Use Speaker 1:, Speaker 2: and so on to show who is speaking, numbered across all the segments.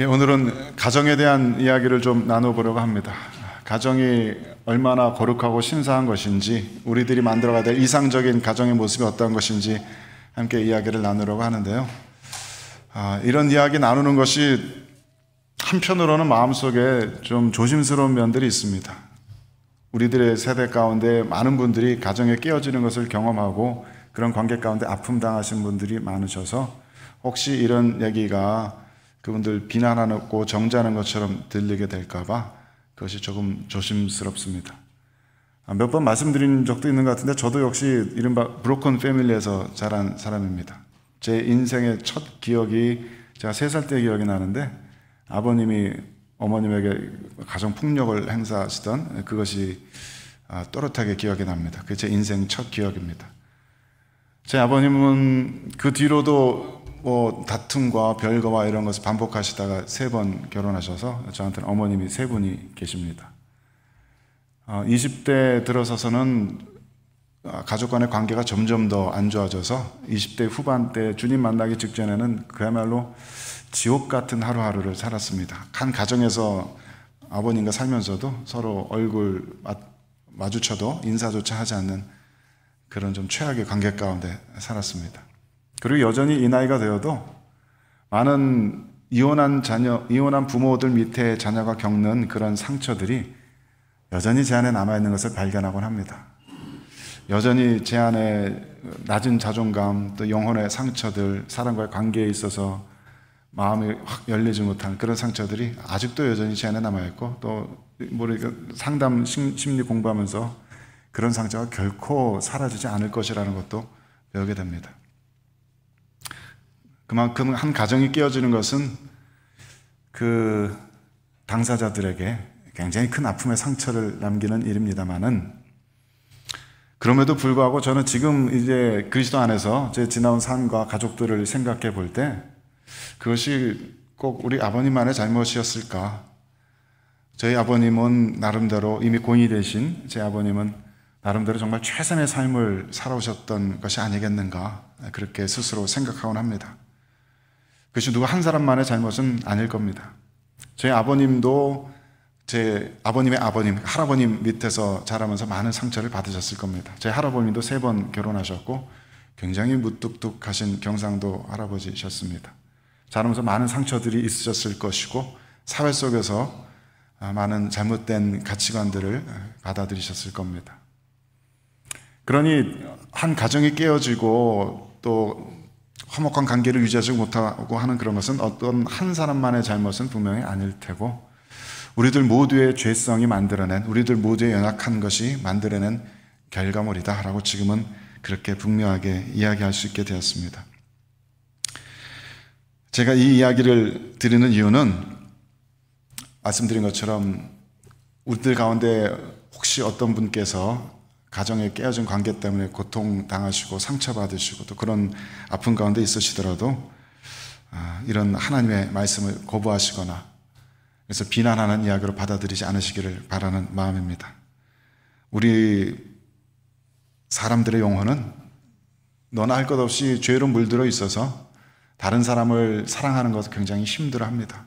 Speaker 1: 오늘은 가정에 대한 이야기를 좀 나눠보려고 합니다. 가정이 얼마나 거룩하고 신성한 것인지, 우리들이 만들어가야 될 이상적인 가정의 모습이 어떤 것인지 함께 이야기를 나누려고 하는데요. 이런 이야기 나누는 것이 한편으로는 마음속에 좀 조심스러운 면들이 있습니다. 우리들의 세대 가운데 많은 분들이 가정에 깨어지는 것을 경험하고 그런 관계 가운데 아픔 당하신 분들이 많으셔서 혹시 이런 얘기가 그분들 비난하고 정죄하는 것처럼 들리게 될까봐 그것이 조금 조심스럽습니다. 몇 번 말씀드린 적도 있는 것 같은데 저도 역시 이른바 브로큰 패밀리에서 자란 사람입니다. 제 인생의 첫 기억이 제가 3살 때 기억이 나는데 아버님이 어머님에게 가정폭력을 행사하시던 그것이 또렷하게 기억이 납니다. 그게 제 인생 첫 기억입니다. 제 아버님은 그 뒤로도 다툼과 별거와 이런 것을 반복하시다가 3번 결혼하셔서 저한테는 어머님이 3분이 계십니다. 20대 들어서서는 가족 간의 관계가 점점 더 안 좋아져서 20대 후반 때 주님 만나기 직전에는 그야말로 지옥 같은 하루하루를 살았습니다. 한 가정에서 아버님과 살면서도 서로 얼굴 마주쳐도 인사조차 하지 않는 그런 좀 최악의 관계 가운데 살았습니다. 그리고 여전히 이 나이가 되어도 많은 이혼한 부모들 밑에 자녀가 겪는 그런 상처들이 여전히 제 안에 남아있는 것을 발견하곤 합니다. 여전히 제 안에 낮은 자존감, 또 영혼의 상처들, 사람과의 관계에 있어서 마음이 확 열리지 못한 그런 상처들이 아직도 여전히 제 안에 남아있고, 또 상담 심리 공부하면서 그런 상처가 결코 사라지지 않을 것이라는 것도 배우게 됩니다. 그만큼 한 가정이 깨어지는 것은 그 당사자들에게 굉장히 큰 아픔의 상처를 남기는 일입니다만은, 그럼에도 불구하고 저는 지금 이제 그리스도 안에서 제 지나온 삶과 가족들을 생각해 볼 때 그것이 꼭 우리 아버님만의 잘못이었을까? 저희 아버님은 나름대로 이미 고인이 되신 제 아버님은 나름대로 정말 최선의 삶을 살아오셨던 것이 아니겠는가, 그렇게 스스로 생각하곤 합니다. 그것이 누구 한 사람만의 잘못은 아닐 겁니다. 저희 아버님도 제 아버님의 아버님, 할아버님 밑에서 자라면서 많은 상처를 받으셨을 겁니다. 제 할아버님도 3번 결혼하셨고 굉장히 무뚝뚝하신 경상도 할아버지셨습니다. 자라면서 많은 상처들이 있으셨을 것이고 사회 속에서 많은 잘못된 가치관들을 받아들이셨을 겁니다. 그러니 한 가정이 깨어지고 또 화목한 관계를 유지하지 못하고 하는 그런 것은 어떤 한 사람만의 잘못은 분명히 아닐 테고, 우리들 모두의 죄성이 만들어낸, 우리들 모두의 연약한 것이 만들어낸 결과물이다라고 지금은 그렇게 분명하게 이야기할 수 있게 되었습니다. 제가 이 이야기를 드리는 이유는 말씀드린 것처럼 우리들 가운데 혹시 어떤 분께서 가정에 깨어진 관계 때문에 고통당하시고 상처받으시고 또 그런 아픔 가운데 있으시더라도 이런 하나님의 말씀을 거부하시거나 그래서 비난하는 이야기로 받아들이지 않으시기를 바라는 마음입니다. 우리 사람들의 영혼은 너나 할 것 없이 죄로 물들어 있어서 다른 사람을 사랑하는 것을 굉장히 힘들어합니다.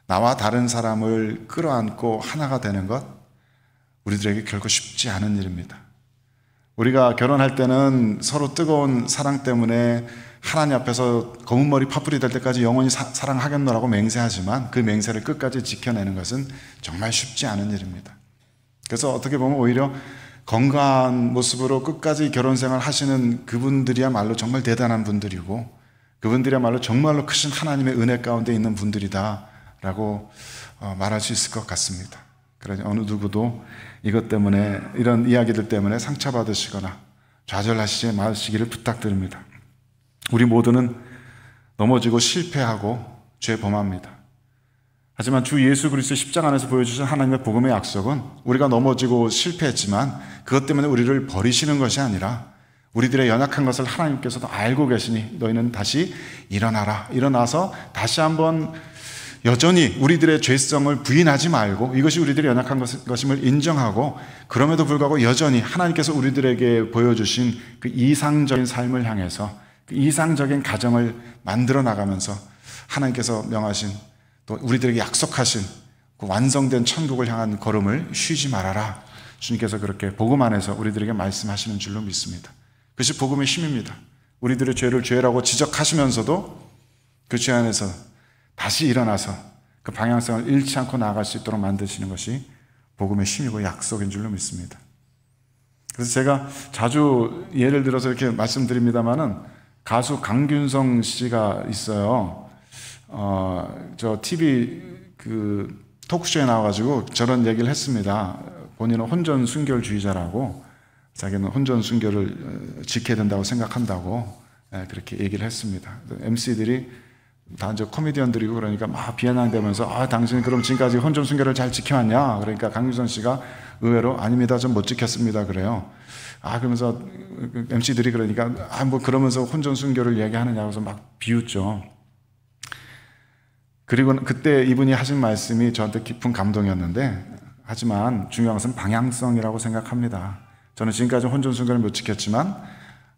Speaker 1: 나와 다른 사람을 끌어안고 하나가 되는 것, 우리들에게 결코 쉽지 않은 일입니다. 우리가 결혼할 때는 서로 뜨거운 사랑 때문에 하나님 앞에서 검은 머리 파뿌리 될 때까지 영원히 사랑하겠노라고 맹세하지만 그 맹세를 끝까지 지켜내는 것은 정말 쉽지 않은 일입니다. 그래서 어떻게 보면 오히려 건강한 모습으로 끝까지 결혼 생활 하시는 그분들이야말로 정말 대단한 분들이고, 그분들이야말로 정말로 크신 하나님의 은혜 가운데 있는 분들이다라고 말할 수 있을 것 같습니다. 그러니 어느 누구도 이것 때문에, 이런 이야기들 때문에 상처받으시거나 좌절하시지 마시기를 부탁드립니다. 우리 모두는 넘어지고 실패하고 죄 범합니다. 하지만 주 예수 그리스도의 십자가 안에서 보여주신 하나님의 복음의 약속은 우리가 넘어지고 실패했지만 그것 때문에 우리를 버리시는 것이 아니라 우리들의 연약한 것을 하나님께서도 알고 계시니 너희는 다시 일어나라. 일어나서 다시 한번 여전히 우리들의 죄성을 부인하지 말고 이것이 우리들의 연약한 것임을 인정하고, 그럼에도 불구하고 여전히 하나님께서 우리들에게 보여주신 그 이상적인 삶을 향해서 그 이상적인 가정을 만들어 나가면서 하나님께서 명하신 또 우리들에게 약속하신 그 완성된 천국을 향한 걸음을 쉬지 말아라. 주님께서 그렇게 복음 안에서 우리들에게 말씀하시는 줄로 믿습니다. 그것이 복음의 힘입니다. 우리들의 죄를 죄라고 지적하시면서도 그 죄 안에서 다시 일어나서 그 방향성을 잃지 않고 나아갈 수 있도록 만드시는 것이 복음의 힘이고 약속인 줄로 믿습니다. 그래서 제가 자주 예를 들어서 이렇게 말씀드립니다마는 가수 강균성 씨가 있어요. 저 TV 그 토크쇼에 나와가지고 저런 얘기를 했습니다. 본인은 혼전 순결주의자라고, 자기는 혼전 순결을 지켜야 된다고 생각한다고 그렇게 얘기를 했습니다. MC들이 다 이제 코미디언들이고 그러니까 막 비아냥대면서 당신 그럼 지금까지 혼전 순결을 잘 지켜왔냐? 그러니까 강균성 씨가 의외로 아닙니다, 좀 못 지켰습니다 그래요. 그러면서 MC들이 그러니까 뭐 그러면서 혼전 순결을 얘기하느냐고 해서 막 비웃죠. 그리고 그때 이분이 하신 말씀이 저한테 깊은 감동이었는데, 하지만 중요한 것은 방향성이라고 생각합니다. 저는 지금까지 혼전 순결을 못 지켰지만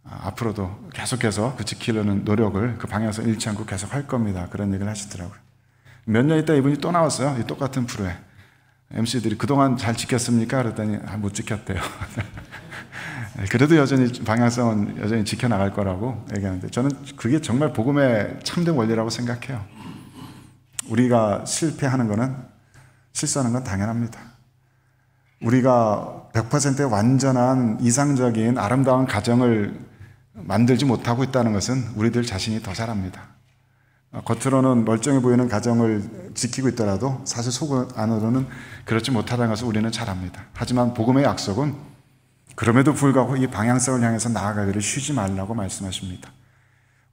Speaker 1: 앞으로도 계속해서 그 지키려는 노력을, 그 방향성 잃지 않고 계속 할 겁니다. 그런 얘기를 하시더라고요. 몇 년 있다 이분이 또 나왔어요. 이 똑같은 프로에. MC들이 그동안 잘 지켰습니까? 그랬더니 못 지켰대요. 그래도 여전히 방향성은 여전히 지켜나갈 거라고 얘기하는데, 저는 그게 정말 복음의 참된 원리라고 생각해요. 우리가 실패하는 거는, 실수하는 건 당연합니다. 우리가 100%의 완전한 이상적인 아름다운 가정을 만들지 못하고 있다는 것은 우리들 자신이 더 잘합니다. 겉으로는 멀쩡해 보이는 가정을 지키고 있더라도 사실 속 안으로는 그렇지 못하다는 것을 우리는 잘 압니다. 하지만 복음의 약속은 그럼에도 불구하고 이 방향성을 향해서 나아가기를 쉬지 말라고 말씀하십니다.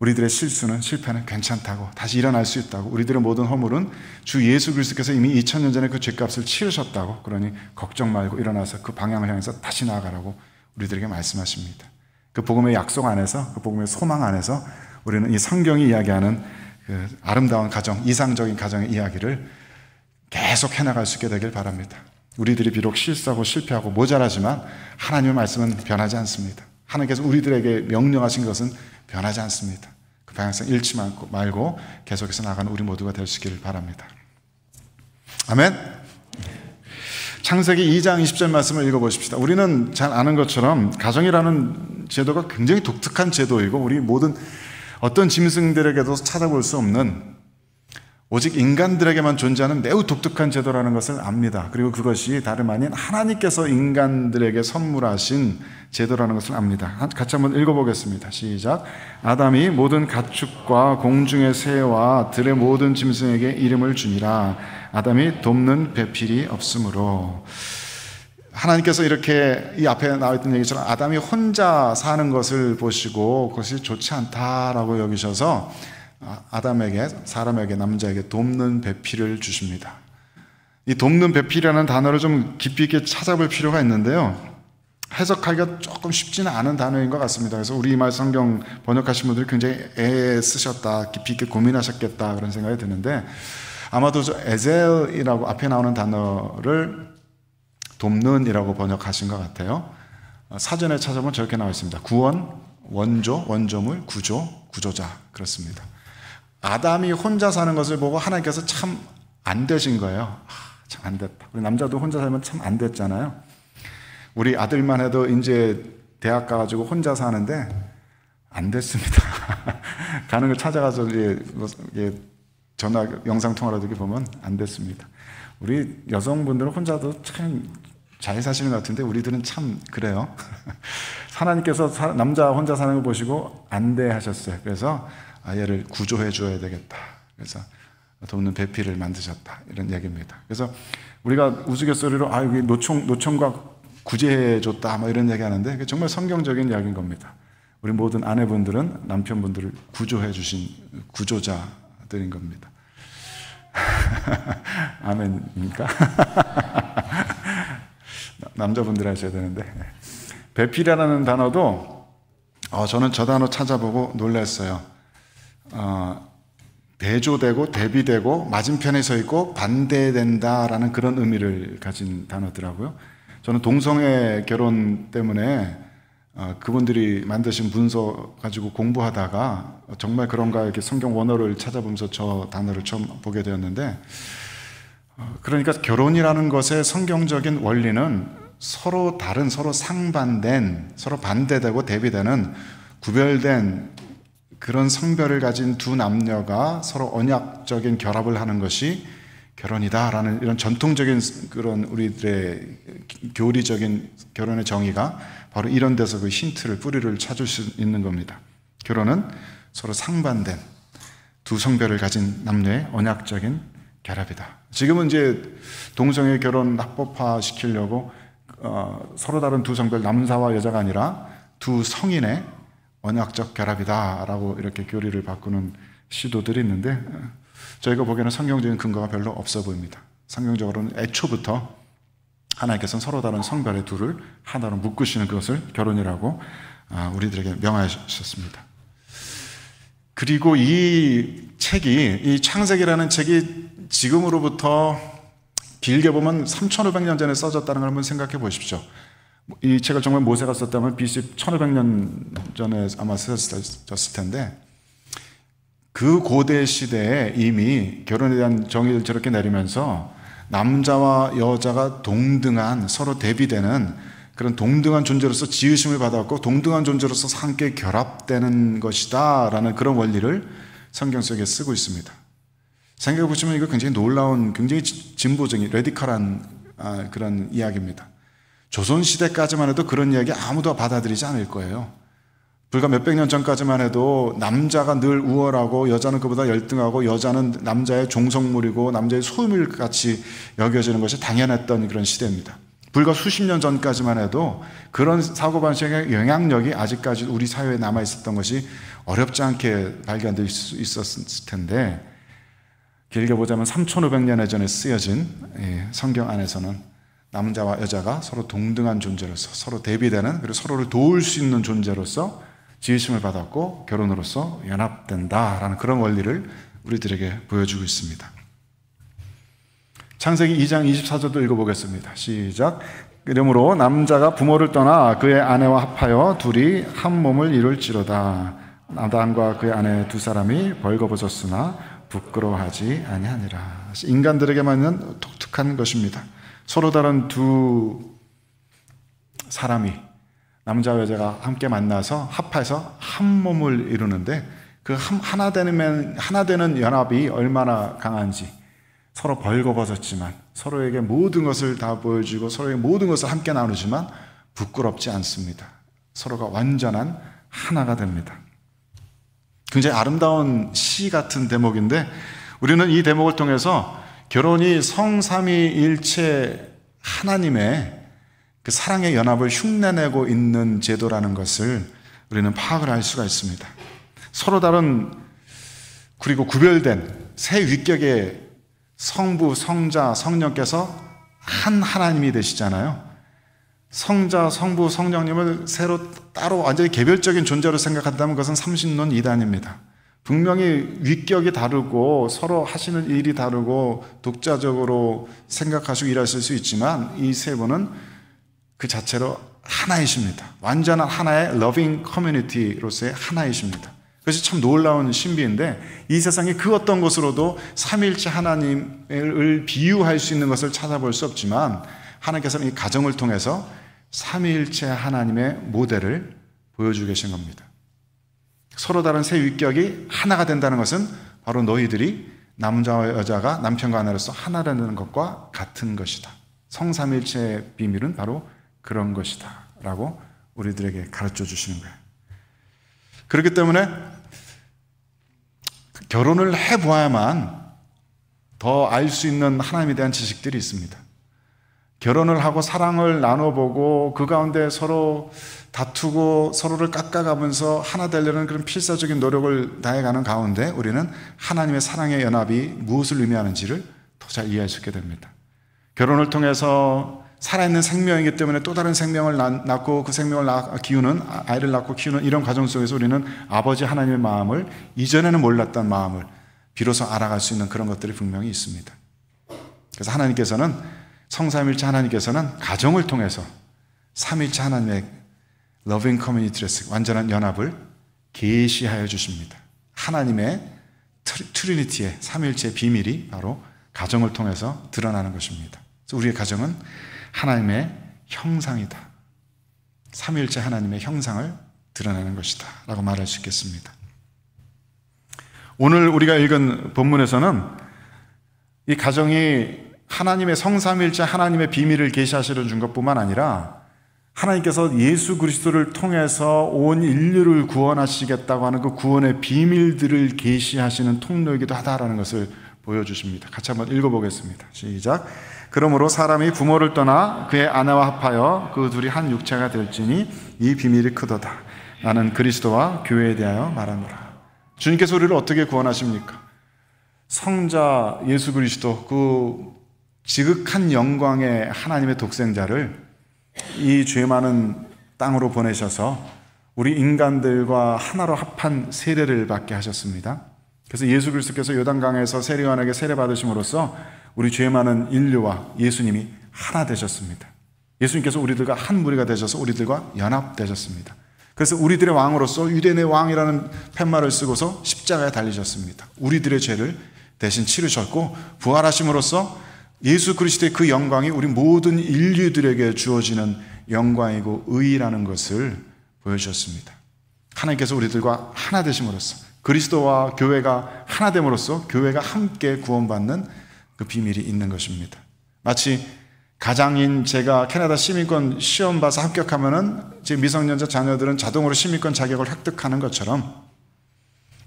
Speaker 1: 우리들의 실수는, 실패는 괜찮다고, 다시 일어날 수 있다고, 우리들의 모든 허물은 주 예수 그리스도께서 이미 2000년 전에 그 죄값을 치르셨다고, 그러니 걱정 말고 일어나서 그 방향을 향해서 다시 나아가라고 우리들에게 말씀하십니다. 그 복음의 약속 안에서, 그 복음의 소망 안에서 우리는 이 성경이 이야기하는 그 아름다운 가정, 이상적인 가정의 이야기를 계속 해나갈 수 있게 되길 바랍니다. 우리들이 비록 실수하고 실패하고 모자라지만 하나님의 말씀은 변하지 않습니다. 하나님께서 우리들에게 명령하신 것은 변하지 않습니다. 그 방향성 잃지 말고 계속해서 나가는 우리 모두가 될 수 있기를 바랍니다. 아멘. 창세기 2장 20절 말씀을 읽어보십시다. 우리는 잘 아는 것처럼 가정이라는 제도가 굉장히 독특한 제도이고, 우리 모든 어떤 짐승들에게도 찾아볼 수 없는, 오직 인간들에게만 존재하는 매우 독특한 제도라는 것을 압니다. 그리고 그것이 다름 아닌 하나님께서 인간들에게 선물하신 제도라는 것을 압니다. 같이 한번 읽어보겠습니다. 시작. 아담이 모든 가축과 공중의 새와 들의 모든 짐승에게 이름을 주니라. 아담이 돕는 배필이 없으므로. 하나님께서 이렇게 이 앞에 나와 있던 얘기처럼 아담이 혼자 사는 것을 보시고 그것이 좋지 않다라고 여기셔서 아담에게, 사람에게, 남자에게 돕는 배필을 주십니다. 이 돕는 배필이라는 단어를 좀 깊이 있게 찾아볼 필요가 있는데요, 해석하기가 조금 쉽지는 않은 단어인 것 같습니다. 그래서 우리말 성경 번역하신 분들이 굉장히 애쓰셨다, 깊이 있게 고민하셨겠다 그런 생각이 드는데, 아마도 저 에젤이라고 앞에 나오는 단어를 돕는이라고 번역하신 것 같아요. 사전에 찾아보면 저렇게 나와 있습니다. 구원, 원조, 원조물, 구조, 구조자, 그렇습니다. 아담이 혼자 사는 것을 보고 하나님께서 참 안 되신 거예요. 참 안 됐다. 우리 남자도 혼자 살면 참 안 됐잖아요. 우리 아들만 해도 이제 대학 가가지고 혼자 사는데 안 됐습니다. 가는 걸 찾아가서 전화, 영상통화라도 이렇게 보면 안 됐습니다. 우리 여성분들은 혼자도 참 잘 사시는 것 같은데 우리들은 참 그래요. 하나님께서 남자 혼자 사는 걸 보시고 안 돼 하셨어요. 그래서 얘를 구조해 줘야 되겠다. 그래서 돕는 배필을 만드셨다. 이런 얘기입니다. 그래서 우리가 우스갯소리로 여기 노총각 구제해 줬다 뭐 이런 얘기 하는데 정말 성경적인 이야기인 겁니다. 우리 모든 아내분들은 남편분들을 구조해 주신 구조자들인 겁니다. 아멘입니까? 남자분들 하셔야 되는데. 배필이라는 단어도 저는 저 단어 찾아보고 놀랐어요. 대조되고 대비되고 맞은편에 서 있고 반대된다라는 그런 의미를 가진 단어더라고요. 저는 동성애 결혼 때문에 그분들이 만드신 문서 가지고 공부하다가 정말 그런가 이렇게 성경 원어를 찾아보면서 저 단어를 처음 보게 되었는데, 그러니까 결혼이라는 것의 성경적인 원리는 서로 다른, 서로 상반된, 서로 반대되고 대비되는 구별된 그런 성별을 가진 두 남녀가 서로 언약적인 결합을 하는 것이 결혼이다라는 이런 전통적인 그런 우리들의 교리적인 결혼의 정의가 바로 이런 데서 그 힌트를, 뿌리를 찾을 수 있는 겁니다. 결혼은 서로 상반된 두 성별을 가진 남녀의 언약적인 결합이다. 지금은 이제 동성애 결혼 합법화 시키려고 서로 다른 두 성별, 남자와 여자가 아니라 두 성인의 언약적 결합이다라고 이렇게 교리를 바꾸는 시도들이 있는데, 저희가 보기에는 성경적인 근거가 별로 없어 보입니다. 성경적으로는 애초부터 하나님께서는 서로 다른 성별의 둘을 하나로 묶으시는 그것을 결혼이라고 우리들에게 명하셨습니다. 그리고 이 책이, 이 창세기라는 책이 지금으로부터 길게 보면 3,500년 전에 써졌다는 걸 한번 생각해 보십시오. 이 책을 정말 모세가 썼다면 BC 1,500년 전에 아마 쓰였을 텐데, 그 고대 시대에 이미 결혼에 대한 정의를 저렇게 내리면서 남자와 여자가 동등한, 서로 대비되는 그런 동등한 존재로서 지으심을 받았고 동등한 존재로서 함께 결합되는 것이다 라는 그런 원리를 성경 속에 쓰고 있습니다. 생각해 보시면 이거 굉장히 놀라운, 굉장히 진보적인, 레디컬한 그런 이야기입니다. 조선시대까지만 해도 그런 이야기 아무도 받아들이지 않을 거예요. 불과 몇백 년 전까지만 해도 남자가 늘 우월하고 여자는 그보다 열등하고 여자는 남자의 종속물이고 남자의 소유물같이 여겨지는 것이 당연했던 그런 시대입니다. 불과 수십 년 전까지만 해도 그런 사고방식의 영향력이 아직까지 우리 사회에 남아있었던 것이 어렵지 않게 발견될 수 있었을 텐데, 길게 보자면 3,500년 전에 쓰여진 성경 안에서는 남자와 여자가 서로 동등한 존재로서, 서로 대비되는, 그리고 서로를 도울 수 있는 존재로서 지으심을 받았고 결혼으로서 연합된다라는 그런 원리를 우리들에게 보여주고 있습니다. 창세기 2장 24절도 읽어보겠습니다. 시작. 그러므로 남자가 부모를 떠나 그의 아내와 합하여 둘이 한 몸을 이룰지로다. 아담과 그의 아내 두 사람이 벌거벗었으나 부끄러워하지 아니하니라. 인간들에게만 있는 독특한 것입니다. 서로 다른 두 사람이, 남자와 여자가 함께 만나서 합해서 한 몸을 이루는데, 그 하나 되는 연합이 얼마나 강한지, 서로 벌거벗었지만 서로에게 모든 것을 다 보여주고 서로에게 모든 것을 함께 나누지만 부끄럽지 않습니다. 서로가 완전한 하나가 됩니다. 굉장히 아름다운 시 같은 대목인데, 우리는 이 대목을 통해서 결혼이 성삼위일체 하나님의 그 사랑의 연합을 흉내내고 있는 제도라는 것을 우리는 파악을 할 수가 있습니다. 서로 다른, 그리고 구별된 세 위격의 성부, 성자, 성령께서 한 하나님이 되시잖아요. 성자, 성부, 성령님을 새로 따로 완전히 개별적인 존재로 생각한다면 그것은 삼신론 이단입니다. 분명히 위격이 다르고 서로 하시는 일이 다르고 독자적으로 생각하시고 일하실 수 있지만 이 세 분은 그 자체로 하나이십니다. 완전한 하나의 러빙 커뮤니티로서의 하나이십니다. 그것이 참 놀라운 신비인데, 이 세상에 그 어떤 것으로도 삼위일체 하나님을 비유할 수 있는 것을 찾아볼 수 없지만, 하나님께서는 이 가정을 통해서 삼위일체 하나님의 모델을 보여주고 계신 겁니다. 서로 다른 세 위격이 하나가 된다는 것은 바로 너희들이, 남자와 여자가 남편과 아내로서 하나라는 것과 같은 것이다. 성삼위일체의 비밀은 바로 그런 것이다 라고 우리들에게 가르쳐 주시는 거예요. 그렇기 때문에 결혼을 해보아야만 더 알 수 있는 하나님에 대한 지식들이 있습니다. 결혼을 하고 사랑을 나눠보고 그 가운데 서로 다투고 서로를 깎아가면서 하나 되려는 그런 필사적인 노력을 다해가는 가운데 우리는 하나님의 사랑의 연합이 무엇을 의미하는지를 더 잘 이해할 수 있게 됩니다. 결혼을 통해서 살아있는 생명이기 때문에 또 다른 생명을 낳고 그 생명을 키우는, 아이를 낳고 키우는 이런 과정 속에서 우리는 아버지 하나님의 마음을, 이전에는 몰랐던 마음을 비로소 알아갈 수 있는 그런 것들이 분명히 있습니다. 그래서 하나님께서는, 성삼일체 하나님께서는 가정을 통해서 삼일체 하나님의 러빙 커뮤니티레스, 완전한 연합을 계시하여 주십니다. 하나님의 트리니티의 삼위일체의 비밀이 바로 가정을 통해서 드러나는 것입니다. 그래서 우리의 가정은 하나님의 형상이다. 삼위일체 하나님의 형상을 드러내는 것이다 라고 말할 수 있겠습니다. 오늘 우리가 읽은 본문에서는 이 가정이 하나님의 성삼위일체 하나님의 비밀을 계시하시려 준 것뿐만 아니라 하나님께서 예수 그리스도를 통해서 온 인류를 구원하시겠다고 하는 그 구원의 비밀들을 계시하시는 통로이기도 하다라는 것을 보여주십니다. 같이 한번 읽어보겠습니다. 시작. 그러므로 사람이 부모를 떠나 그의 아내와 합하여 그 둘이 한 육체가 될지니 이 비밀이 크도다. 나는 그리스도와 교회에 대하여 말하노라. 주님께서 우리를 어떻게 구원하십니까? 성자 예수 그리스도, 그 지극한 영광의 하나님의 독생자를 이 죄 많은 땅으로 보내셔서 우리 인간들과 하나로 합한 세례를 받게 하셨습니다. 그래서 예수 그리스도께서 요단강에서 세례요한에게 세례 받으심으로써 우리 죄 많은 인류와 예수님이 하나 되셨습니다. 예수님께서 우리들과 한 무리가 되셔서 우리들과 연합되셨습니다. 그래서 우리들의 왕으로서 유대인의 왕이라는 팻말을 쓰고서 십자가에 달리셨습니다. 우리들의 죄를 대신 치르셨고 부활하심으로써 예수 그리스도의 그 영광이 우리 모든 인류들에게 주어지는 영광이고 의의라는 것을 보여주셨습니다. 하나님께서 우리들과 하나 되심으로써 그리스도와 교회가 하나 됨으로써 교회가 함께 구원받는 그 비밀이 있는 것입니다. 마치 가장인 제가 캐나다 시민권 시험 봐서 합격하면은 제 미성년자 자녀들은 자동으로 시민권 자격을 획득하는 것처럼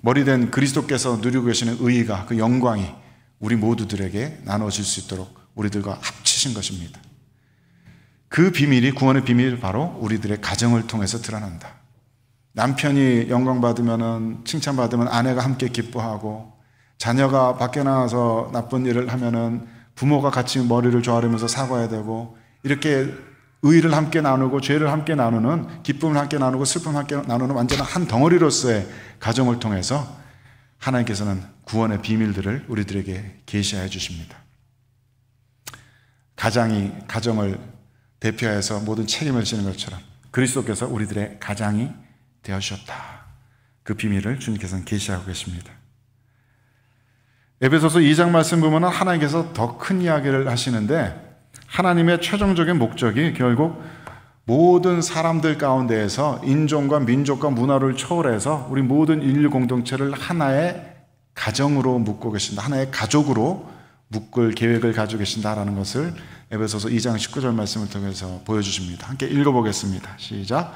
Speaker 1: 머리된 그리스도께서 누리고 계시는 의의가, 그 영광이 우리 모두들에게 나눠질 수 있도록 우리들과 합치신 것입니다. 그 비밀이, 구원의 비밀이 바로 우리들의 가정을 통해서 드러난다. 남편이 영광받으면, 칭찬받으면 아내가 함께 기뻐하고, 자녀가 밖에 나와서 나쁜 일을 하면은 부모가 같이 머리를 조아리면서 사과해야 되고, 이렇게 의의를 함께 나누고 죄를 함께 나누는, 기쁨을 함께 나누고 슬픔을 함께 나누는 완전한 한 덩어리로서의 가정을 통해서 하나님께서는 구원의 비밀들을 우리들에게 계시하여 주십니다. 가장이 가정을 대표해서 모든 책임을 지는 것처럼 그리스도께서 우리들의 가장이 되어주셨다. 그 비밀을 주님께서는 계시하고 계십니다. 에베소서 2장 말씀 보면 하나님께서 더 큰 이야기를 하시는데, 하나님의 최종적인 목적이 결국 모든 사람들 가운데에서 인종과 민족과 문화를 초월해서 우리 모든 인류 공동체를 하나의 가정으로 묶고 계신다. 하나의 가족으로 묶을 계획을 가지고 계신다라는 것을 에베소서 2장 19절 말씀을 통해서 보여주십니다. 함께 읽어보겠습니다. 시작.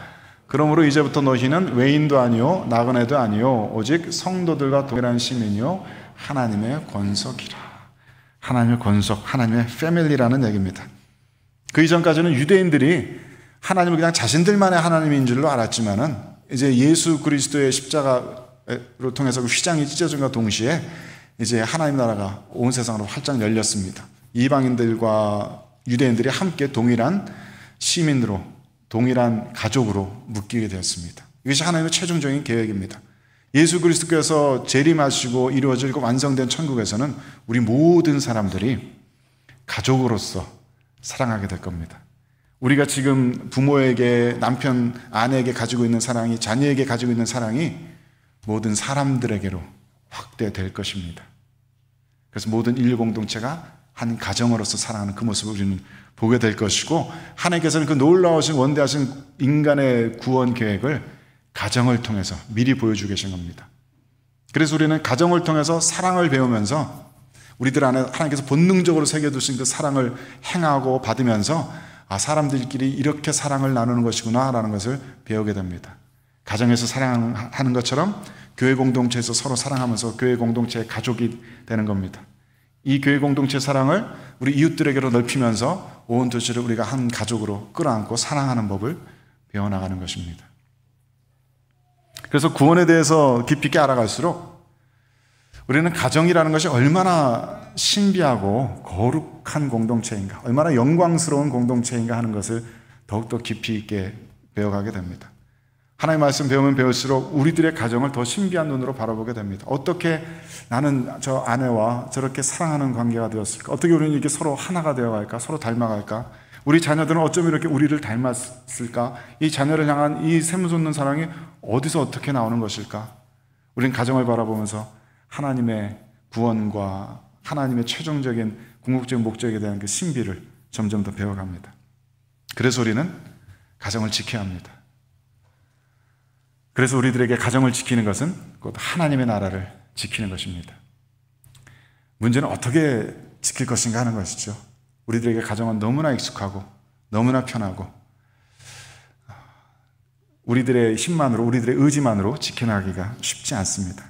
Speaker 1: 그러므로 이제부터 너희는 외인도 아니요 나그네도 아니요 오직 성도들과 동일한 시민이요 하나님의 권속이라. 하나님의 권속, 하나님의 패밀리라는 얘기입니다. 그 이전까지는 유대인들이 하나님을 그냥 자신들만의 하나님인 줄로 알았지만은 이제 예수 그리스도의 십자가로 통해서 그 휘장이 찢어짐과 동시에 이제 하나님 나라가 온 세상으로 활짝 열렸습니다. 이방인들과 유대인들이 함께 동일한 시민으로, 동일한 가족으로 묶이게 되었습니다. 이것이 하나님의 최종적인 계획입니다. 예수 그리스도께서 재림하시고 이루어지고 완성된 천국에서는 우리 모든 사람들이 가족으로서 사랑하게 될 겁니다. 우리가 지금 부모에게, 남편, 아내에게 가지고 있는 사랑이, 자녀에게 가지고 있는 사랑이 모든 사람들에게로 확대될 것입니다. 그래서 모든 인류 공동체가 한 가정으로서 사랑하는 그 모습을 우리는 보게 될 것이고, 하나님께서는 그 놀라우신 원대하신 인간의 구원 계획을 가정을 통해서 미리 보여주고 계신 겁니다. 그래서 우리는 가정을 통해서 사랑을 배우면서 우리들 안에 하나님께서 본능적으로 새겨두신 그 사랑을 행하고 받으면서 사람들끼리 이렇게 사랑을 나누는 것이구나 라는 것을 배우게 됩니다. 가정에서 사랑하는 것처럼 교회 공동체에서 서로 사랑하면서 교회 공동체의 가족이 되는 겁니다. 이 교회 공동체의 사랑을 우리 이웃들에게로 넓히면서 온 도시를 우리가 한 가족으로 끌어안고 사랑하는 법을 배워나가는 것입니다. 그래서 구원에 대해서 깊이 있게 알아갈수록 우리는 가정이라는 것이 얼마나 신비하고 거룩한 공동체인가, 얼마나 영광스러운 공동체인가 하는 것을 더욱더 깊이 있게 배워가게 됩니다. 하나님의 말씀 배우면 배울수록 우리들의 가정을 더 신비한 눈으로 바라보게 됩니다. 어떻게 나는 저 아내와 저렇게 사랑하는 관계가 되었을까? 어떻게 우리는 이렇게 서로 하나가 되어갈까? 서로 닮아갈까? 우리 자녀들은 어쩜 이렇게 우리를 닮았을까? 이 자녀를 향한 이 샘솟는 사랑이 어디서 어떻게 나오는 것일까? 우리는 가정을 바라보면서 하나님의 구원과 하나님의 최종적인 궁극적인 목적에 대한 그 신비를 점점 더 배워갑니다. 그래서 우리는 가정을 지켜야 합니다. 그래서 우리들에게 가정을 지키는 것은 곧 하나님의 나라를 지키는 것입니다. 문제는 어떻게 지킬 것인가 하는 것이죠. 우리들에게 가정은 너무나 익숙하고 너무나 편하고 우리들의 힘만으로, 우리들의 의지만으로 지켜나가기가 쉽지 않습니다.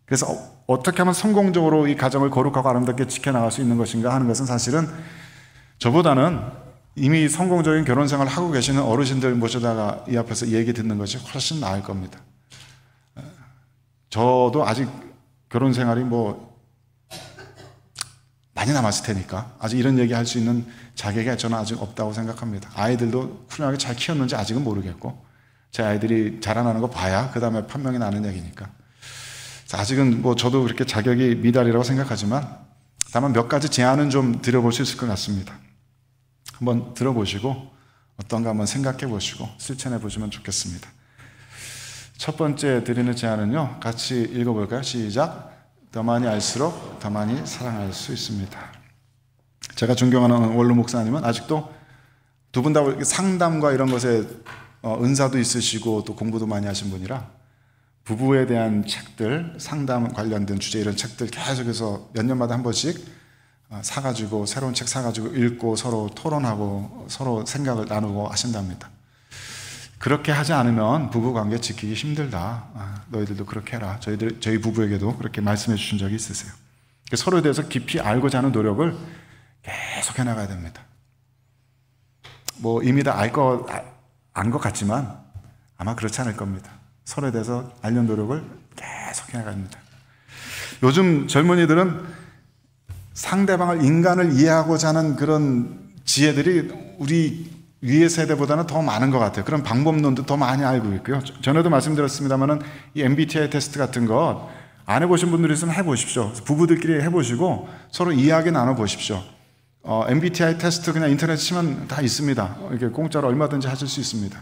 Speaker 1: 그래서 어떻게 하면 성공적으로 이 가정을 거룩하고 아름답게 지켜나갈 수 있는 것인가 하는 것은 사실은 저보다는 이미 성공적인 결혼 생활을 하고 계시는 어르신들 모셔다가 이 앞에서 얘기 듣는 것이 훨씬 나을 겁니다. 저도 아직 결혼 생활이 많이 남았을 테니까 아직 이런 얘기 할 수 있는 자격이 저는 아직 없다고 생각합니다. 아이들도 훌륭하게 잘 키웠는지 아직은 모르겠고 제 아이들이 자라나는 거 봐야 그 다음에 판명이 나는 얘기니까 아직은 저도 그렇게 자격이 미달이라고 생각하지만 다만 몇 가지 제안은 좀 드려볼 수 있을 것 같습니다. 한번 들어보시고 어떤가 한번 생각해 보시고 실천해 보시면 좋겠습니다. 첫 번째 드리는 제안은요, 같이 읽어볼까요? 시작. 더 많이 알수록 더 많이 사랑할 수 있습니다. 제가 존경하는 원로 목사님은 아직도 두 분 다 상담과 이런 것에 은사도 있으시고 또 공부도 많이 하신 분이라 부부에 대한 책들, 상담 관련된 주제 이런 책들 계속해서 몇 년마다 한 번씩 사가지고 새로운 책 사가지고 읽고 서로 토론하고 서로 생각을 나누고 하신답니다. 그렇게 하지 않으면 부부관계 지키기 힘들다. 너희들도 그렇게 해라. 저희 부부에게도 그렇게 말씀해 주신 적이 있으세요. 서로에 대해서 깊이 알고자 하는 노력을 계속 해나가야 됩니다. 이미 다 안 것 같지만 아마 그렇지 않을 겁니다. 서로에 대해서 알려는 노력을 계속 해나가야 합니다. 요즘 젊은이들은 상대방을, 인간을 이해하고자 하는 그런 지혜들이 우리 위의 세대보다는 더 많은 것 같아요. 그런 방법론도 더 많이 알고 있고요. 전에도 말씀드렸습니다만은 이 MBTI 테스트 같은 것 안 해보신 분들이 있으면 해보십시오. 부부들끼리 해보시고 서로 이야기 나눠보십시오. MBTI 테스트 그냥 인터넷에 치면 다 있습니다. 이렇게 공짜로 얼마든지 하실 수 있습니다.